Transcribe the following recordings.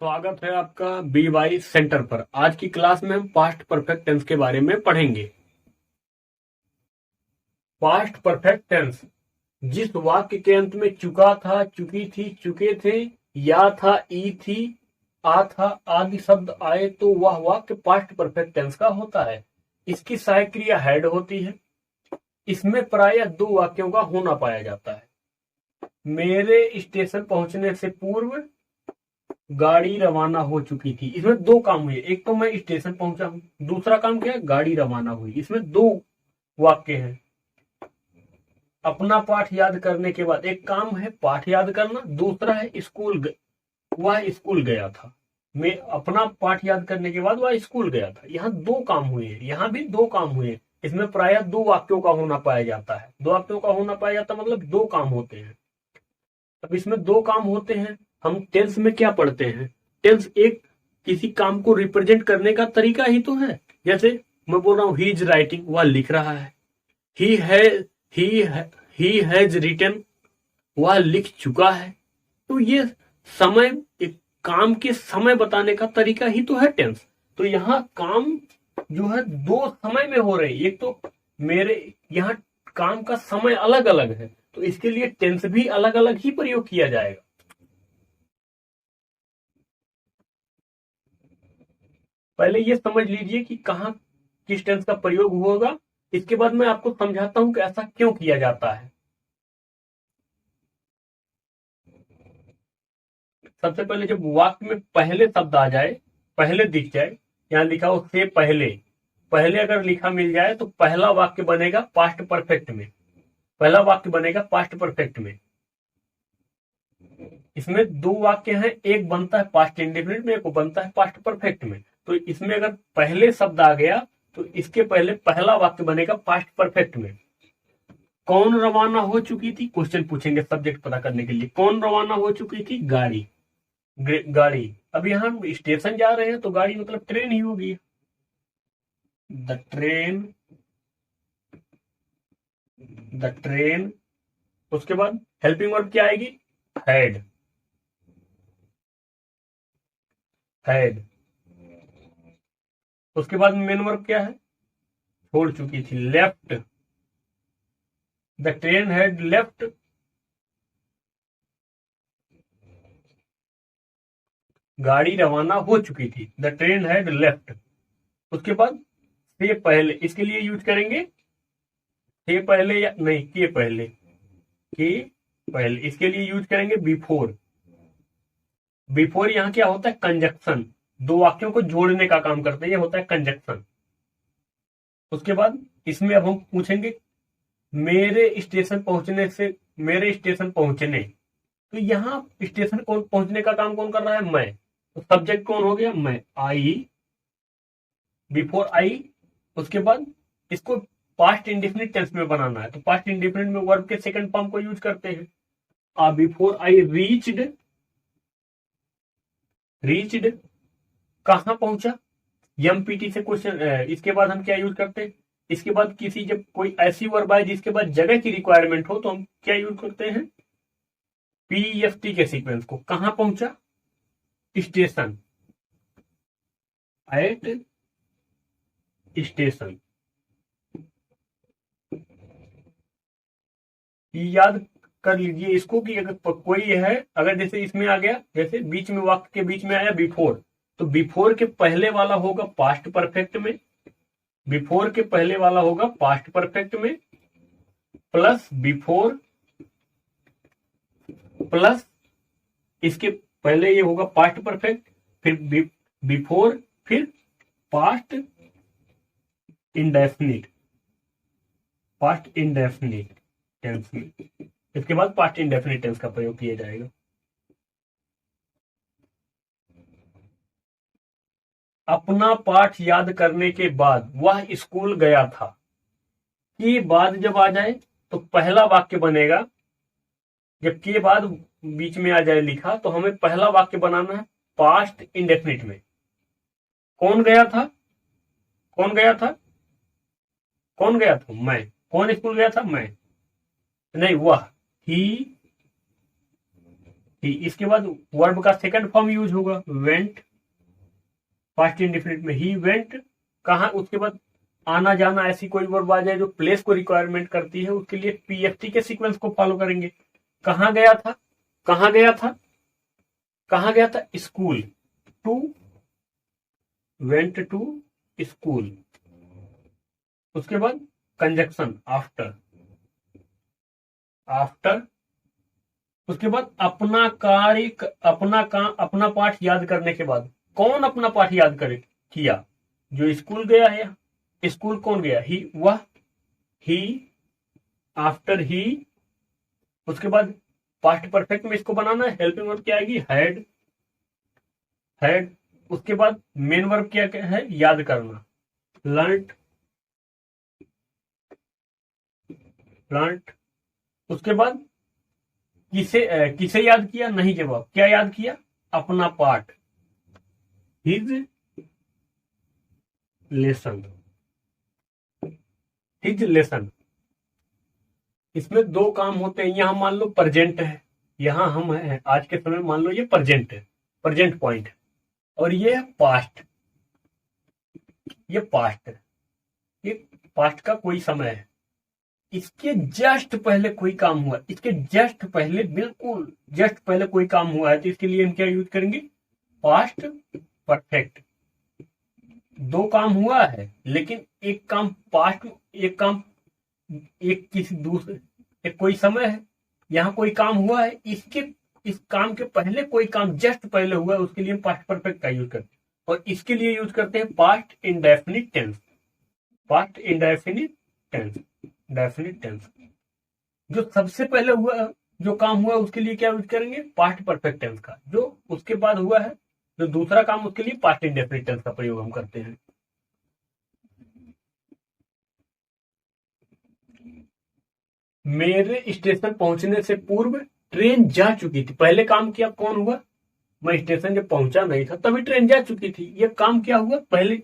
स्वागत है आपका BY सेंटर पर। आज की क्लास में हम पास्ट परफेक्ट टेंस के बारे में पढ़ेंगे। पास्ट परफेक्ट टेंस जिस वाक्य के अंत में चुका था, चुकी थी, चुके थे, या था, ई थी, आ था आदि शब्द आए तो वह वाक्य पास्ट परफेक्ट टेंस का होता है। इसकी सहायक क्रिया हैड होती है। इसमें प्रायः दो वाक्यों का होना पाया जाता है। मेरे स्टेशन पहुंचने से पूर्व गाड़ी रवाना हो चुकी थी। इसमें दो काम हुए, एक तो मैं स्टेशन पहुंचा हूं, दूसरा काम क्या है, गाड़ी रवाना हुई। इसमें दो वाक्य हैं। अपना पाठ याद करने के बाद एक काम है पाठ याद करना, दूसरा है वह स्कूल गया था। मैं अपना पाठ याद करने के बाद वह स्कूल गया था। यहाँ दो काम हुए हैं, यहाँ भी दो काम हुए हैं। इसमें प्रायः दो वाक्यों का होना पाया जाता है। दो वाक्यों का होना पाया जाता मतलब दो काम होते हैं। अब इसमें दो काम होते हैं। हम टेंस में क्या पढ़ते हैं? टेंस एक किसी काम को रिप्रेजेंट करने का तरीका ही तो है। जैसे मैं बोल रहा हूं ही इज राइटिंग, वह लिख रहा है। ही है ही हैज रिटन, वह लिख चुका है। तो ये समय, एक काम के समय बताने का तरीका ही तो है टेंस। तो यहाँ काम जो है दो समय में हो रहे हैं। एक तो मेरे यहाँ काम का समय अलग अलग है, तो इसके लिए टेंस भी अलग अलग ही प्रयोग किया जाएगा। पहले ये समझ लीजिए कि कहाँ किस टेंस का प्रयोग होगा। इसके बाद मैं आपको समझाता हूं कि ऐसा क्यों किया जाता है। सबसे पहले जब वाक्य में पहले शब्द आ जाए, पहले दिख जाए, यहां लिखा हो से पहले, पहले अगर लिखा मिल जाए तो पहला वाक्य बनेगा पास्ट परफेक्ट में। पहला वाक्य बनेगा पास्ट परफेक्ट में। इसमें दो वाक्य हैं, एक बनता है पास्ट इंडेफिनिट में, एक बनता है पास्ट परफेक्ट में। तो इसमें अगर पहले शब्द आ गया तो इसके पहले पहला वाक्य बनेगा पास्ट परफेक्ट में। कौन रवाना हो चुकी थी, क्वेश्चन पूछेंगे सब्जेक्ट पता करने के लिए। कौन रवाना हो चुकी थी? गाड़ी। गाड़ी। अब यहाँ स्टेशन जा रहे हैं तो गाड़ी मतलब ट्रेन ही होगी। The train, the train. उसके बाद हेल्पिंग वर्ब क्या आएगी? Had, had. उसके बाद मेन वर्ब क्या है? छोड़ चुकी थी, left. The train had left. गाड़ी रवाना हो चुकी थी, द ट्रेन हैड लेफ्ट। उसके बाद से पहले, इसके लिए यूज करेंगे से पहले या नहीं, के पहले, के पहले। इसके लिए यूज करेंगे बिफोर। बिफोर यहाँ क्या होता है? कंजक्शन। दो वाक्यों को जोड़ने का काम करते हैं, ये होता है कंजक्शन। उसके बाद इसमें अब हम पूछेंगे मेरे स्टेशन पहुंचने से, मेरे स्टेशन पहुंचने। तो यहाँ स्टेशन कौन पहुंचने का काम कौन कर रहा है? मैं। तो सब्जेक्ट कौन हो गया? मैं। आई, बिफोर आई। उसके बाद इसको पास्ट इंडेफिनिट टेंस में बनाना है, तो पास्ट इंडेफिनिट में वर्ब के सेकंड फॉर्म को यूज करते हैं। बिफोर आई रीच्ड, रीच्ड कहां पहुंचा? एमपीटी से क्वेश्चन। इसके बाद हम क्या यूज करते हैं? इसके बाद किसी, जब कोई ऐसी वर्ब आए जिसके बाद जगह की रिक्वायरमेंट हो, तो हम क्या यूज करते हैं? पीएफटी के सीक्वेंस को। कहां पहुंचा? Station, at station. याद कर लीजिए इसको कि अगर कोई है, अगर जैसे इसमें आ गया, जैसे बीच में वाक्य के बीच में आया बिफोर, तो बिफोर के पहले वाला होगा पास्ट परफेक्ट में। बिफोर के पहले वाला होगा पास्ट परफेक्ट में, प्लस बिफोर, प्लस इसके पहले ये होगा पास्ट परफेक्ट, फिर बिफोर, फिर past indefinite, past indefinite tense में। इसके बाद पास्ट इंडेफिनिट टेंस का प्रयोग किया जाएगा। अपना पाठ याद करने के बाद वह स्कूल गया था। के बाद जब आ जाए तो पहला वाक्य बनेगा। जब के बाद बीच में आ जाए लिखा, तो हमें पहला वाक्य बनाना है पास्ट इंडेफिनिट में। कौन गया था? कौन गया था? कौन गया था? मैं। कौन स्कूल गया था? मैं। नहीं, वह, ही ही। इसके बाद वर्ब का सेकंड फॉर्म यूज होगा वेंट, पास्ट इंडेफिनिट में ही वेंट। कहा उसके बाद आना जाना, ऐसी कोई वर्ब आ जाए जो प्लेस को रिक्वायरमेंट करती है, उसके लिए पीएफटी के सीक्वेंस को फॉलो करेंगे। कहां गया था, कहां गया था, कहां गया था, school, to, went to school. उसके बाद कंजक्शन आफ्टर, आफ्टर। उसके बाद अपना कार्य, अपना काम, अपना पाठ याद करने के बाद, कौन अपना पाठ याद करे किया, जो स्कूल गया है। स्कूल कौन गया, ही, वह, ही, आफ्टर ही। उसके बाद पास्ट परफेक्ट में इसको बनाना है, हेल्पिंग वर्ब क्या आएगी, हैड, हैड। उसके बाद मेन वर्ब क्या है, याद करना, लर्नड, लर्नड। उसके बाद किसे याद किया, नहीं जवाब, क्या याद किया, अपना पाठ, हिज लेसन, हिज लेसन। इसमें दो काम होते हैं, यहां मान लो प्रेजेंट है, यहां हम है आज के समय, मान लो ये प्रेजेंट है, प्रेजेंट पॉइंट है, और ये है पास्ट, ये पास्ट है, ये पास्ट का कोई समय है। इसके जस्ट पहले कोई काम हुआ, इसके जस्ट पहले, बिल्कुल जस्ट पहले कोई काम हुआ है, तो इसके लिए हम क्या यूज करेंगे, पास्ट परफेक्ट। दो काम हुआ है, लेकिन एक काम पास्ट, एक काम, एक किसी दूसरे, एक कोई समय है, यहां कोई काम हुआ है, इसके, इस काम के पहले कोई काम जस्ट पहले हुआ है, उसके लिए हम पास्ट परफेक्ट का यूज करते हैं। और इसके लिए यूज करते हैं past indefinite tense, past indefinite tense, definite tense. जो सबसे पहले हुआ, जो काम हुआ, उसके लिए क्या यूज करेंगे, पास्ट परफेक्ट टेंस का। जो उसके बाद हुआ है, जो दूसरा काम, उसके लिए पास्ट इंडेफिनिट टेंस का प्रयोग हम करते हैं। मेरे स्टेशन पहुंचने से पूर्व ट्रेन जा चुकी थी। पहले काम किया कौन हुआ, मैं स्टेशन जब पहुंचा नहीं था तभी ट्रेन जा चुकी थी। ये काम क्या हुआ, पहले,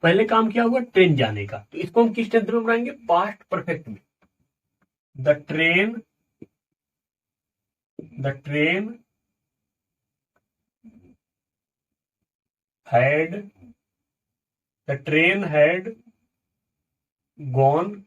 पहले काम क्या हुआ, ट्रेन जाने का। तो इसको हम किस टेंस में बनाएंगे, पास्ट परफेक्ट में। The train, the train had, the train had gone,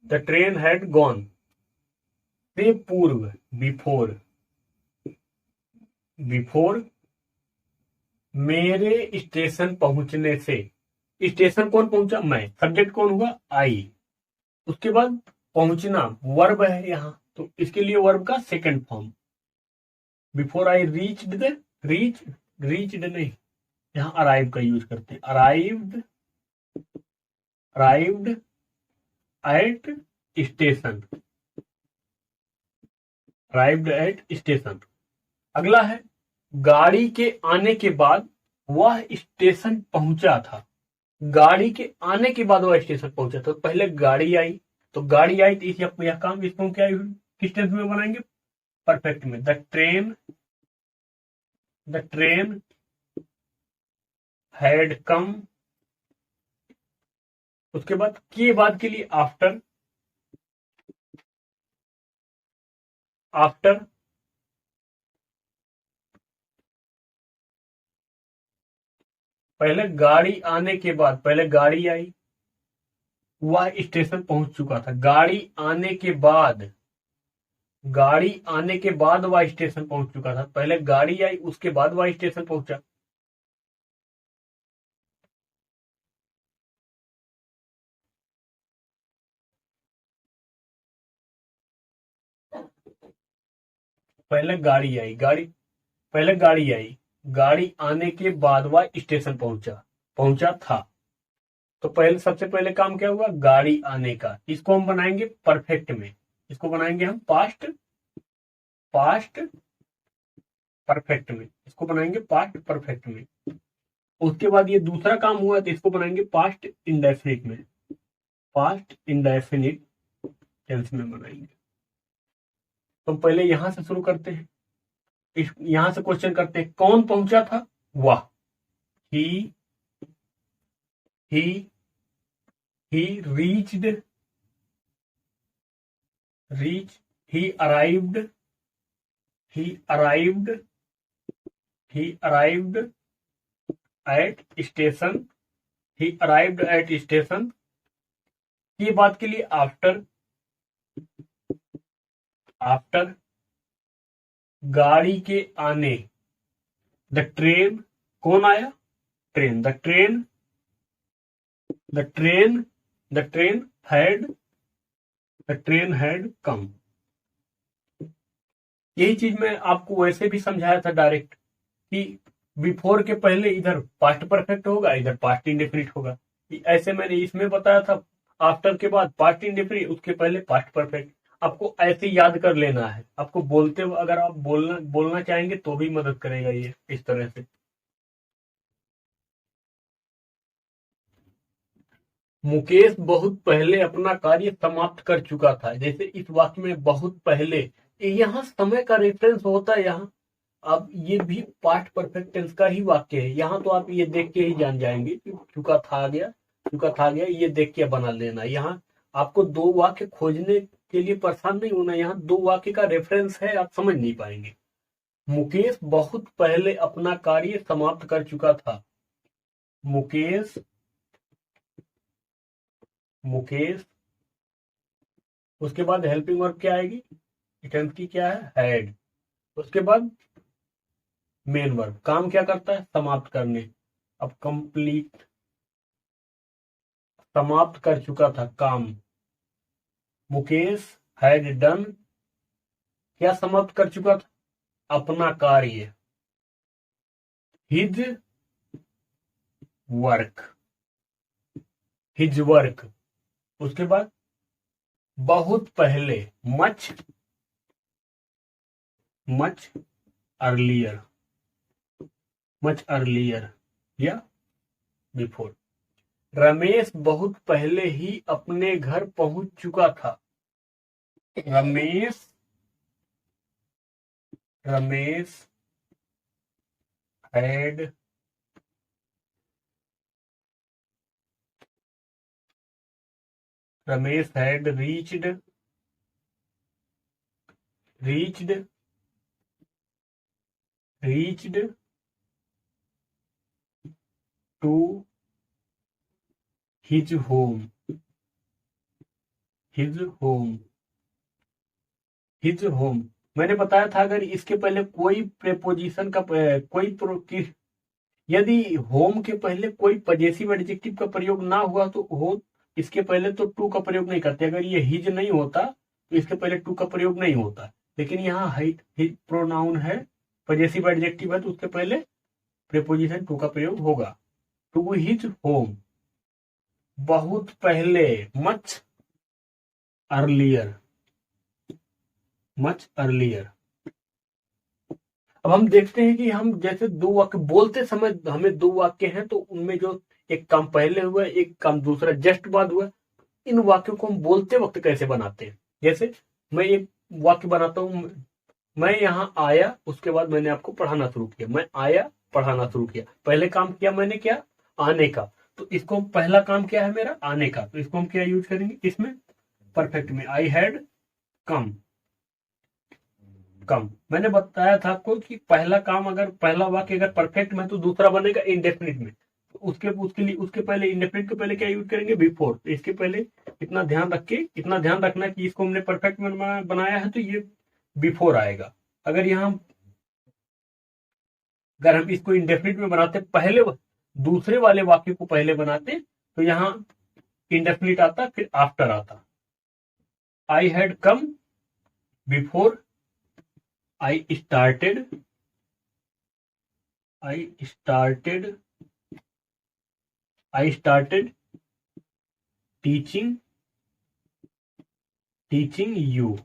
the train had gone से पूर्व, बिफोर, बिफोर मेरे स्टेशन पहुंचने से। स्टेशन कौन पहुंचा, मैं, सब्जेक्ट कौन हुआ, आई। उसके बाद पहुंचना वर्ब है यहां, तो इसके लिए वर्ब का second form, before I reached the, reach, reached नहीं, यहां अराइव का यूज करते हैं, arrived, arrived at station, arrived at station. अगला है गाड़ी के आने के बाद वह स्टेशन पहुंचा था। गाड़ी के आने के बाद वह स्टेशन पहुंचा, तो पहले गाड़ी आई, तो गाड़ी आई, तो इस यह काम, इसको क्या किस टेंस में बनाएंगे, परफेक्ट में। The train, the train had come. उसके बाद के बाद के लिए आफ्टर, आफ्टर। पहले गाड़ी आने के बाद, पहले गाड़ी आई, वह स्टेशन पहुंच चुका था। गाड़ी आने के बाद, गाड़ी आने के बाद वह स्टेशन पहुंच चुका था। पहले गाड़ी आई, उसके बाद वह स्टेशन पहुंचा। पहले गाड़ी आई, गाड़ी, पहले गाड़ी आई, गाड़ी आने के बाद वह स्टेशन पहुंचा, पहुंचा था। तो पहले, सबसे पहले काम क्या हुआ, गाड़ी आने का। इसको हम बनाएंगे परफेक्ट में, इसको बनाएंगे हम पास्ट, पास्ट परफेक्ट में, इसको बनाएंगे पास्ट परफेक्ट में। उसके बाद ये दूसरा काम हुआ, तो इसको बनाएंगे पास्ट इंडेफिनिट में, पास्ट इंडेफिनिट टेंस में बनाएंगे। तो पहले यहां से शुरू करते हैं, यहां से क्वेश्चन करते हैं, कौन पहुंचा था, वाह, he, he, he reached, reach, he arrived he arrived at station, he arrived at station। ये बात के लिए आफ्टर गाड़ी के आने, द ट्रेन, कौन आया, train, the train had come. यही चीज मैं आपको वैसे भी समझाया था डायरेक्ट कि बिफोर के पहले इधर पास्ट परफेक्ट होगा, इधर पास्ट इंडेफिनिट होगा। ऐसे मैंने इसमें बताया था, आफ्टर के बाद पास्ट इंडेफिनिट, उसके पहले पास्ट परफेक्ट। आपको ऐसे याद कर लेना है। आपको बोलते अगर आप बोलना चाहेंगे तो भी मदद करेगा ये इस तरह से। मुकेश बहुत पहले अपना कार्य समाप्त कर चुका था। जैसे इस वाक्य में बहुत पहले, यहाँ समय का रेफरेंस होता है। यहाँ अब ये भी पास्ट परफेक्ट टेंस का ही वाक्य है। यहाँ तो आप ये देख के ही जान जाएंगे कि चुका था गया, ये देख के बना लेना। यहाँ आपको दो वाक्य खोजने के लिए परेशान नहीं होना। यहाँ दो वाक्य का रेफरेंस है, आप समझ नहीं पाएंगे। मुकेश बहुत पहले अपना कार्य समाप्त कर चुका था। मुकेश उसके बाद हेल्पिंग वर्ब क्या आएगी, टेंस की क्या है, हैड। उसके बाद मेन वर्ब, काम क्या करता है, समाप्त करने। अब कंप्लीट, समाप्त कर चुका था काम। मुकेश हैड डन, क्या समाप्त कर चुका था, अपना कार्य, हिज वर्क। उसके बाद बहुत पहले, मच अर्लियर या बिफोर। रमेश बहुत पहले ही अपने घर पहुंच चुका था। Ramesh had reached to his home। मैंने बताया था अगर इसके पहले कोई प्रेपोजिशन का यदि होम के पहले कोई पजेसिव एडजेक्टिव का प्रयोग ना हुआ तो हो, इसके पहले तो टू का प्रयोग नहीं करते। अगर ये हिज नहीं होता तो इसके पहले टू का प्रयोग नहीं होता। लेकिन यहाँ हिज प्रोनाउन है, पजेसिव एडजेक्टिव है, तो उसके पहले प्रेपोजिशन टू का प्रयोग होगा। टू हिज होम, बहुत पहले, मच अर्लियर। अब हम देखते हैं कि हम जैसे दो वाक्य बोलते समय हमें दो वाक्य हैं, तो उनमें जो एक काम पहले हुआ, एक काम दूसरा जस्ट बाद हुआ, इन वाक्यों को हम बोलते वक्त कैसे बनाते हैं। जैसे मैं एक वाक्य बनाता हूं, मैं यहाँ आया, उसके बाद मैंने आपको पढ़ाना शुरू किया। मैं आया, पढ़ाना शुरू किया, पहले काम किया मैंने क्या, आने का। तो इसको पहला काम क्या है मेरा, आने का, तो इसको हम क्या यूज करेंगे इसमें, परफेक्ट में, आई हैड कम। मैंने बताया था आपको कि पहला काम, अगर पहला वाक्य अगर परफेक्ट में तो दूसरा बनेगा इंडेफिनिट में। तो उसके पहले इंडेफिनिट के पहले क्या यूज करेंगे, बिफोर। तो इसके पहले इतना ध्यान रखना कि इसको हमने परफेक्ट में बनाया है तो ये बिफोर आएगा। अगर हम इसको इंडेफिनिट में बनाते, पहले दूसरे वाले वाक्य को पहले बनाते, तो यहाँ इंडेफिनिट आता, फिर आफ्टर आता। I had come before I started teaching you।